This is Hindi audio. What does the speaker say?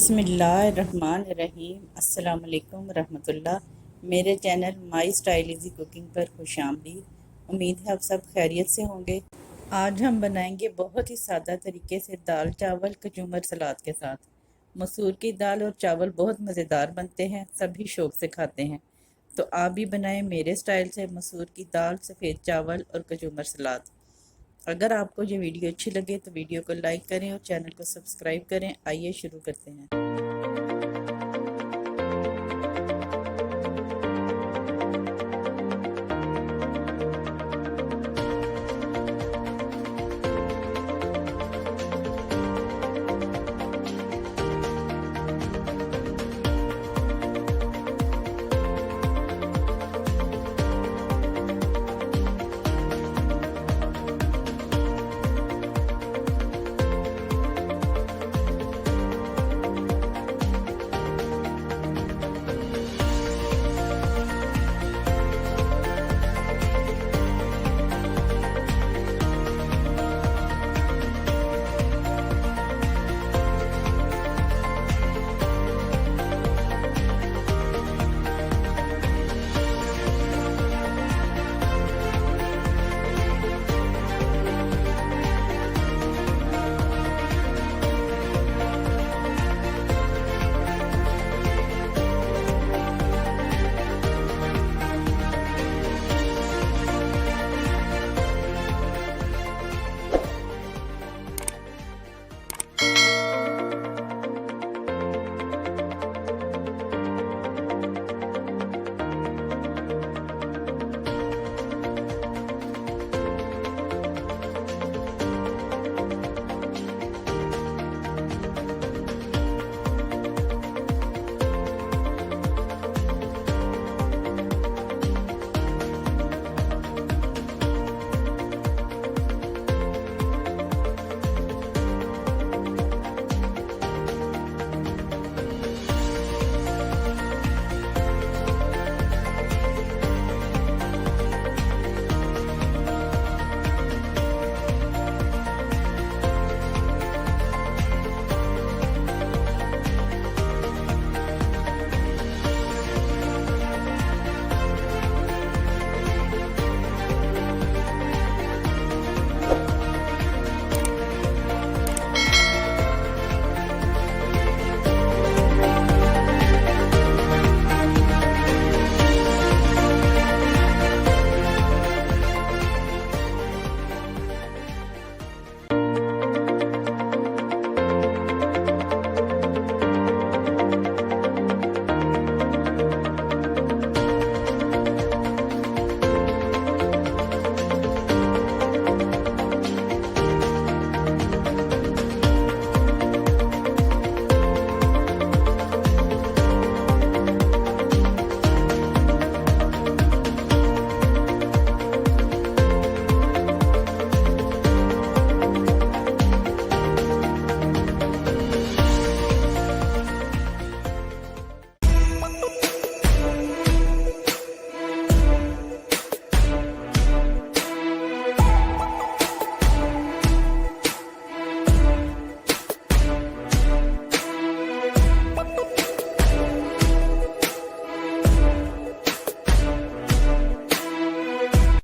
बिस्मिल्लाहिर्रहमानिर्रहीम। अस्सलाम वालेकुम रहमतुल्लाह। मेरे channel my style easy cooking पर खुश आमदीद। उम्मीद है आप सब खैरियत से होंगे। आज हम बनाएंगे बहुत ही सादा तरीके से दाल चावल कचूमर सलाद के साथ। मसूर की दाल और चावल बहुत मज़ेदार बनते हैं, सभी शौक से खाते हैं। तो आप भी बनाएं मेरे स्टाइल से मसूर की दाल, सफ़ेद चावल और कचूमर सलाद। अगर आपको ये वीडियो अच्छी लगे तो वीडियो को लाइक करें और चैनल को सब्सक्राइब करें। आइए शुरू करते हैं।